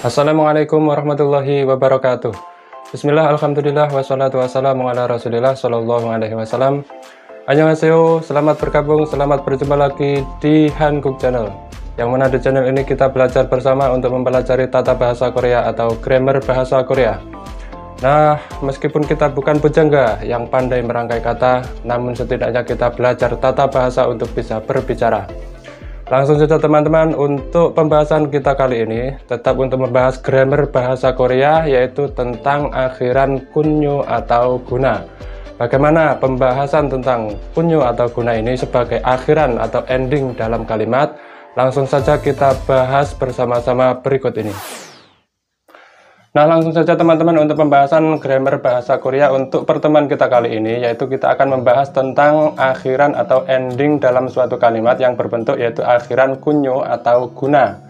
Assalamualaikum warahmatullahi wabarakatuh. Bismillah, alhamdulillah, wassalatu wassalamu ala rasulillah sallallahu alaihi wasallam. Annyeonghaseyo, selamat bergabung, selamat berjumpa lagi di Hanguk Channel. Yang mana di channel ini kita belajar bersama untuk mempelajari tata bahasa Korea atau grammar bahasa Korea. Nah, meskipun kita bukan pujangga yang pandai merangkai kata, namun setidaknya kita belajar tata bahasa untuk bisa berbicara. Langsung saja teman-teman, untuk pembahasan kita kali ini tetap untuk membahas grammar bahasa Korea, yaitu tentang akhiran kunyo atau guna. Bagaimana pembahasan tentang kunyo atau guna ini sebagai akhiran atau ending dalam kalimat? Langsung saja kita bahas bersama-sama berikut ini. Nah, langsung saja teman-teman untuk pembahasan grammar bahasa Korea untuk pertemuan kita kali ini, yaitu kita akan membahas tentang akhiran atau ending dalam suatu kalimat yang berbentuk yaitu akhiran kunyo atau guna.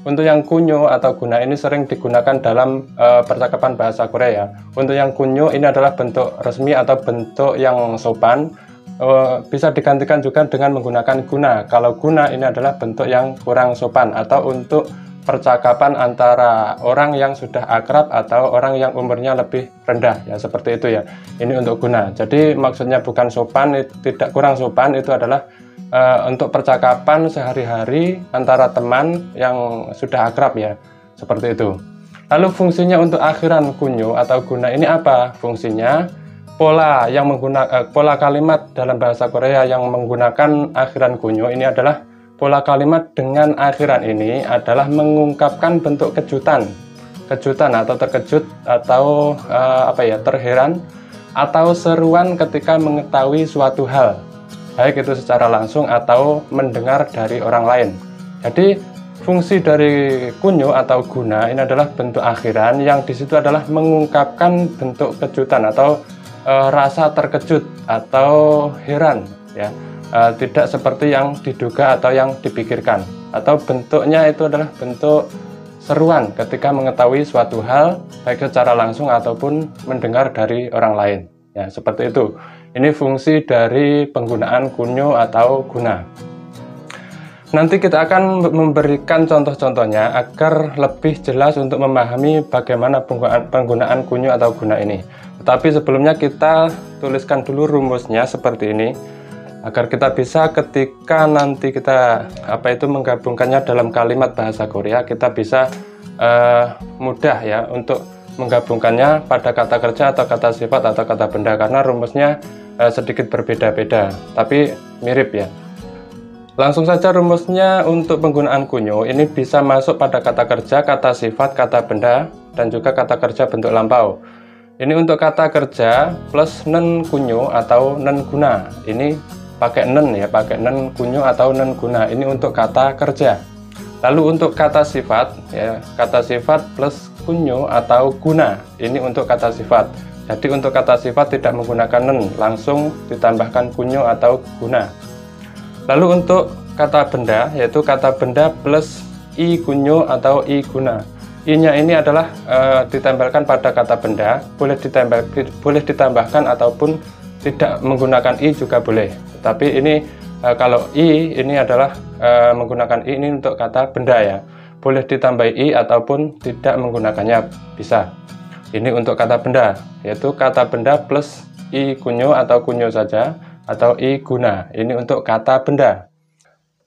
Untuk yang kunyo atau guna ini sering digunakan dalam percakapan bahasa Korea. Untuk yang kunyo ini adalah bentuk resmi atau bentuk yang sopan, bisa digantikan juga dengan menggunakan guna. Kalau guna ini adalah bentuk yang kurang sopan atau untuk percakapan antara orang yang sudah akrab atau orang yang umurnya lebih rendah, ya seperti itu ya. Ini untuk guna. Jadi maksudnya bukan sopan, tidak kurang sopan, itu adalah untuk percakapan sehari-hari antara teman yang sudah akrab ya, seperti itu. Lalu fungsinya untuk akhiran kunyo atau guna ini apa? Fungsinya pola kalimat dalam bahasa Korea yang menggunakan akhiran kunyo ini adalah pola kalimat dengan akhiran ini adalah mengungkapkan bentuk kejutan atau terkejut atau terheran atau seruan ketika mengetahui suatu hal, baik itu secara langsung atau mendengar dari orang lain. Jadi fungsi dari kunyo atau guna ini adalah bentuk akhiran yang disitu adalah mengungkapkan bentuk kejutan atau rasa terkejut atau heran ya. Tidak seperti yang diduga atau yang dipikirkan, atau bentuknya itu adalah bentuk seruan ketika mengetahui suatu hal baik secara langsung ataupun mendengar dari orang lain ya, seperti itu. Ini fungsi dari penggunaan kunyo atau guna. Nanti kita akan memberikan contoh-contohnya agar lebih jelas untuk memahami bagaimana penggunaan kunyo atau guna ini. Tetapi sebelumnya kita tuliskan dulu rumusnya seperti ini, agar kita bisa ketika nanti kita menggabungkannya dalam kalimat bahasa Korea, kita bisa mudah ya untuk menggabungkannya pada kata kerja atau kata sifat atau kata benda, karena rumusnya sedikit berbeda-beda tapi mirip ya. Langsung saja rumusnya untuk penggunaan kunyo ini bisa masuk pada kata kerja, kata sifat, kata benda, dan juga kata kerja bentuk lampau. Ini untuk kata kerja plus nen kunyo atau nen guna, ini pakai nen kunyo atau nen guna, ini untuk kata kerja. Lalu untuk kata sifat ya, kata sifat plus kunyo atau guna, ini untuk kata sifat. Jadi untuk kata sifat tidak menggunakan nen, langsung ditambahkan kunyo atau guna. Lalu untuk kata benda, yaitu kata benda plus i kunyo atau i guna. I-nya ini adalah ditempelkan pada kata benda, boleh ditambahkan ataupun tidak menggunakan i juga boleh. Tapi ini kalau i ini adalah menggunakan i ini untuk kata benda ya. Boleh ditambah i ataupun tidak menggunakannya bisa. Ini untuk kata benda, yaitu kata benda plus i kunyo atau kunyo saja atau i guna. Ini untuk kata benda.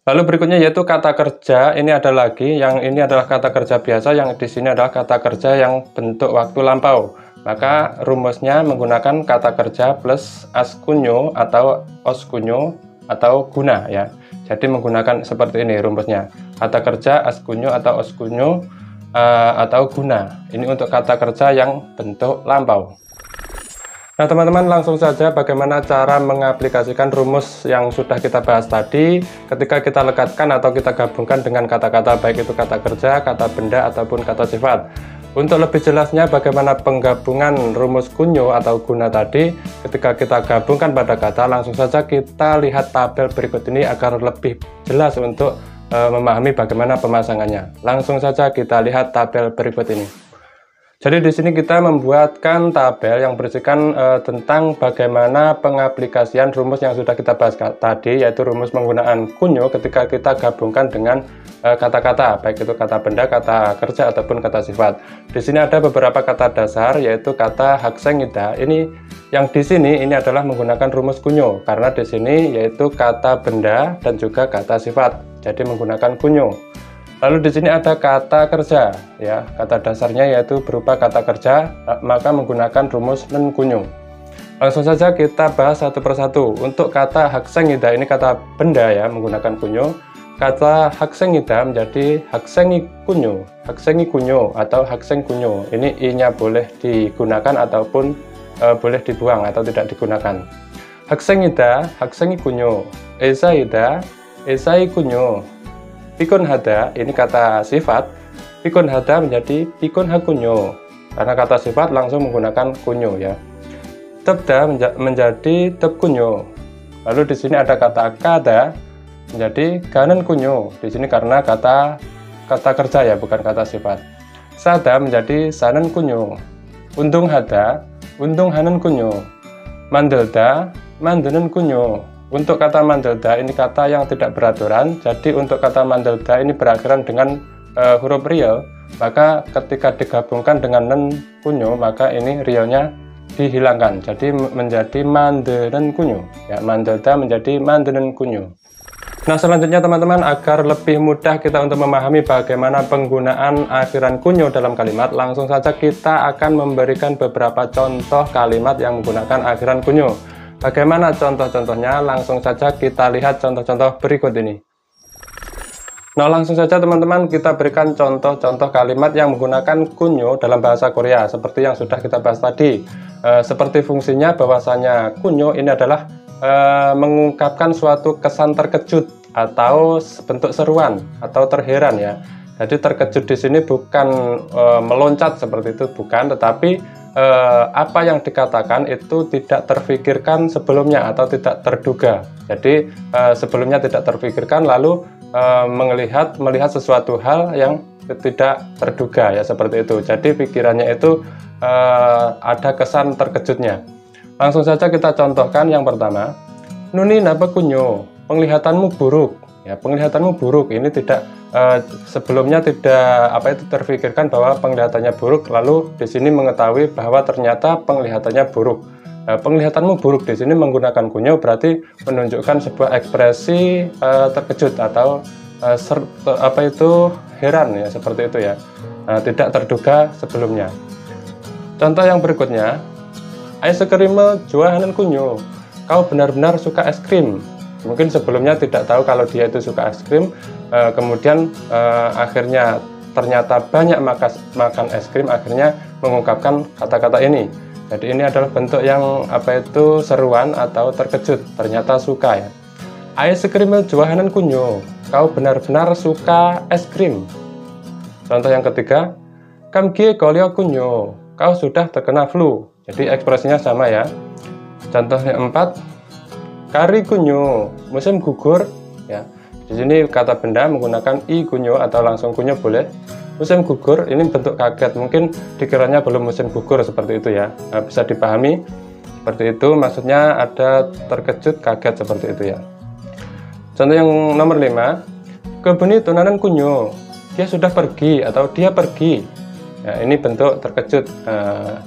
Lalu berikutnya yaitu kata kerja. Ini ada lagi, yang ini adalah kata kerja biasa, yang di sini adalah kata kerja yang bentuk waktu lampau. Maka rumusnya menggunakan kata kerja plus as kunyo atau os kunyo atau guna ya. Jadi menggunakan seperti ini rumusnya. Kata kerja as kunyo atau os kunyo atau guna. Ini untuk kata kerja yang bentuk lampau. Nah teman-teman, langsung saja bagaimana cara mengaplikasikan rumus yang sudah kita bahas tadi ketika kita lekatkan atau kita gabungkan dengan kata-kata, baik itu kata kerja, kata benda ataupun kata sifat. Untuk lebih jelasnya bagaimana penggabungan rumus kunyo atau guna tadi ketika kita gabungkan pada kata, langsung saja kita lihat tabel berikut ini agar lebih jelas untuk memahami bagaimana pemasangannya. Langsung saja kita lihat tabel berikut ini. Jadi di sini kita membuatkan tabel yang berisikan tentang bagaimana pengaplikasian rumus yang sudah kita bahas tadi, yaitu rumus menggunakan kunyo ketika kita gabungkan dengan kata-kata, baik itu kata benda, kata kerja, ataupun kata sifat. Di sini ada beberapa kata dasar, yaitu kata haksengida. Ini yang di sini ini adalah menggunakan rumus kunyo, karena di sini yaitu kata benda dan juga kata sifat. Jadi menggunakan kunyo. Lalu di sini ada kata kerja, ya, kata dasarnya yaitu berupa kata kerja, maka menggunakan rumus nen kunyo. Langsung saja kita bahas satu persatu. Untuk kata haksengida ini kata benda ya, menggunakan kunyo. Kata haksengida menjadi haksengi kunyo atau hakseng kunyo. Ini i-nya boleh digunakan ataupun boleh dibuang atau tidak digunakan. Haksengida, haksengi kunyo. Esaida, esai kunyo. Pikun hada, ini kata sifat. Pikun hada menjadi pikun hakunyo. Karena kata sifat langsung menggunakan kunyo ya. Tebda menjadi teb kunyo. Lalu di sini ada kata kada menjadi ganen kunyo. Di sini karena kata kerja ya, bukan kata sifat. Sada menjadi sanen kunyo. Undung hada, undung hanen kunyo. Mandelda, mandenen kunyo. Untuk kata mandelda ini kata yang tidak beraturan, jadi untuk kata mandelda ini berakhiran dengan huruf riel, maka ketika digabungkan dengan nen kunyo, maka ini rielnya dihilangkan, jadi menjadi mandenen kunyo. Ya, mandelda menjadi mandenen kunyo. Nah, selanjutnya teman-teman, agar lebih mudah kita untuk memahami bagaimana penggunaan akhiran kunyo dalam kalimat, langsung saja kita akan memberikan beberapa contoh kalimat yang menggunakan akhiran kunyo. Bagaimana contoh-contohnya? Langsung saja kita lihat contoh-contoh berikut ini. Nah, langsung saja teman-teman kita berikan contoh-contoh kalimat yang menggunakan kunyo dalam bahasa Korea seperti yang sudah kita bahas tadi. Seperti fungsinya bahwasanya kunyo ini adalah mengungkapkan suatu kesan terkejut atau bentuk seruan atau terheran ya. Jadi terkejut di sini bukan meloncat seperti itu, bukan, tetapi apa yang dikatakan itu tidak terfikirkan sebelumnya atau tidak terduga. Jadi sebelumnya tidak terfikirkan, lalu melihat sesuatu hal yang tidak terduga ya, seperti itu. Jadi pikirannya itu ada kesan terkejutnya. Langsung saja kita contohkan yang pertama. Nuni napa kunyo, penglihatanmu buruk. Ya, penglihatanmu buruk ini tidak sebelumnya tidak terfikirkan bahwa penglihatannya buruk, lalu di sini mengetahui bahwa ternyata penglihatannya buruk. Penglihatanmu buruk di sini menggunakan kunyo berarti menunjukkan sebuah ekspresi terkejut atau heran ya, seperti itu ya. Tidak terduga sebelumnya. Contoh yang berikutnya, es krimnya jualan kunyo. Kau benar-benar suka es krim. Mungkin sebelumnya tidak tahu kalau dia itu suka es krim, kemudian akhirnya ternyata banyak makan es krim, akhirnya mengungkapkan kata-kata ini. Jadi ini adalah bentuk yang seruan atau terkejut, ternyata suka ya. Es krimnya jualan kunyo. Kau benar-benar suka es krim. Contoh yang ketiga, kamkie kolio kunyo. Kau sudah terkena flu. Jadi ekspresinya sama ya. Contoh yang 4, kari kunyo, musim gugur ya. Di sini kata benda menggunakan i kunyo atau langsung kunyo boleh. Musim gugur ini bentuk kaget, mungkin dikiranya belum musim gugur seperti itu ya. Nah, bisa dipahami seperti itu, maksudnya ada terkejut, kaget seperti itu ya. Contoh yang nomor 5, kebuni tunanan kunyo, dia sudah pergi atau dia pergi. Ya, ini bentuk terkejut,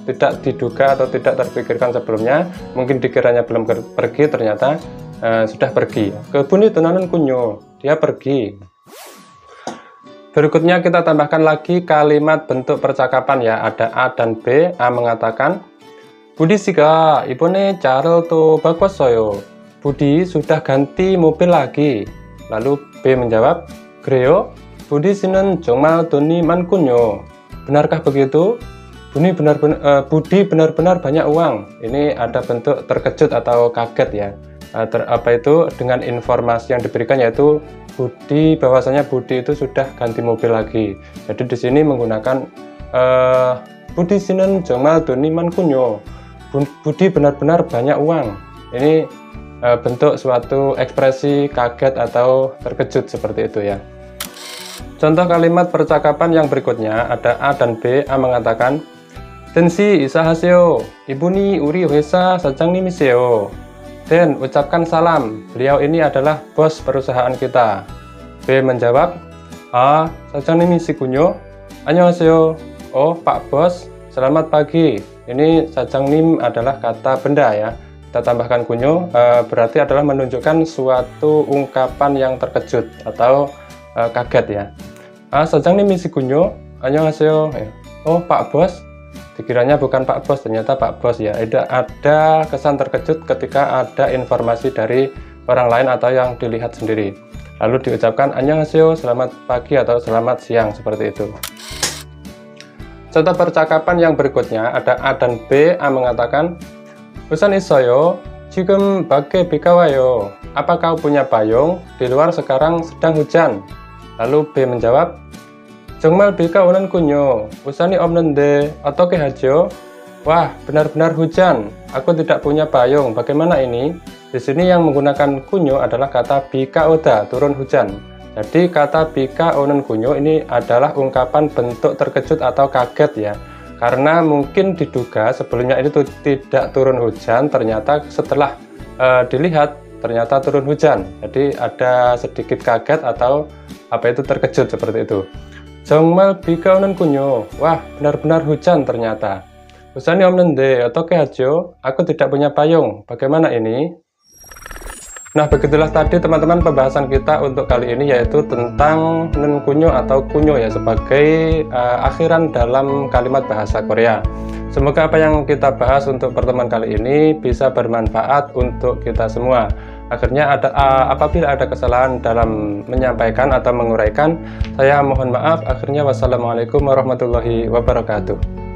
tidak diduga atau tidak terpikirkan sebelumnya, mungkin dikiranya belum pergi, ternyata sudah pergi. Kebuni tunanan kunyo, dia pergi. Berikutnya kita tambahkan lagi kalimat bentuk percakapan ya, ada A dan B. A mengatakan, Budi siga, ibune carel to bakwassoyo. Budi sudah ganti mobil lagi. Lalu B menjawab, Greo, Budi sinen 정말 돈이 많군요. Benarkah begitu? Budi benar-benar banyak uang. Ini ada bentuk terkejut atau kaget ya. Dengan informasi yang diberikan yaitu bahwasanya Budi itu sudah ganti mobil lagi. Jadi di sini menggunakan Budi sinen 정말 돈이 많군요. Budi benar-benar banyak uang. Ini bentuk suatu ekspresi kaget atau terkejut seperti itu ya. Contoh kalimat percakapan yang berikutnya ada A dan B. A mengatakan, Tensi isahaseo, ibu ni uri ohesa sajang ni miseo. Den, ucapkan salam, beliau ini adalah bos perusahaan kita. B menjawab, sajang ni misi kunyo. Annyeonghaseyo. Oh, Pak Bos, selamat pagi. Ini sajang nim adalah kata benda ya. Kita tambahkan kunyo, berarti adalah menunjukkan suatu ungkapan yang terkejut atau kaget ya. Sajang nim misi kunyo. Annyeonghaseyo. Oh, Pak Bos. Dikiranya bukan Pak Bos, ternyata Pak Bos ya. Ada kesan terkejut ketika ada informasi dari orang lain atau yang dilihat sendiri. Lalu diucapkan annyeonghaseyo, selamat pagi atau selamat siang, seperti itu. Contoh percakapan yang berikutnya ada A dan B. A mengatakan, "Usan isoyo, 지금 밖에 비가 와요. Apa kau punya payung? Di luar sekarang sedang hujan." Lalu B menjawab, "정말 비가 오는군요. 우산이 없는데 어떻게 하죠?" Wah, benar-benar hujan. Aku tidak punya payung. Bagaimana ini? Di sini yang menggunakan kunyo adalah kata bika oda, turun hujan. Jadi kata bika onen kunyo ini adalah ungkapan bentuk terkejut atau kaget ya. Karena mungkin diduga sebelumnya itu tidak turun hujan, ternyata setelah dilihat ternyata turun hujan. Jadi ada sedikit kaget atau terkejut seperti itu. 정말 비가 오는 군요. Wah, benar-benar hujan ternyata. 우산이 없는데 어떻게 하죠? Aku tidak punya payung. Bagaimana ini? Nah, begitulah tadi teman-teman pembahasan kita untuk kali ini, yaitu tentang nen kunyo atau kunyo ya, sebagai akhiran dalam kalimat bahasa Korea. Semoga apa yang kita bahas untuk pertemuan kali ini bisa bermanfaat untuk kita semua. Akhirnya apabila ada kesalahan dalam menyampaikan atau menguraikan, saya mohon maaf. Akhirnya wassalamualaikum warahmatullahi wabarakatuh.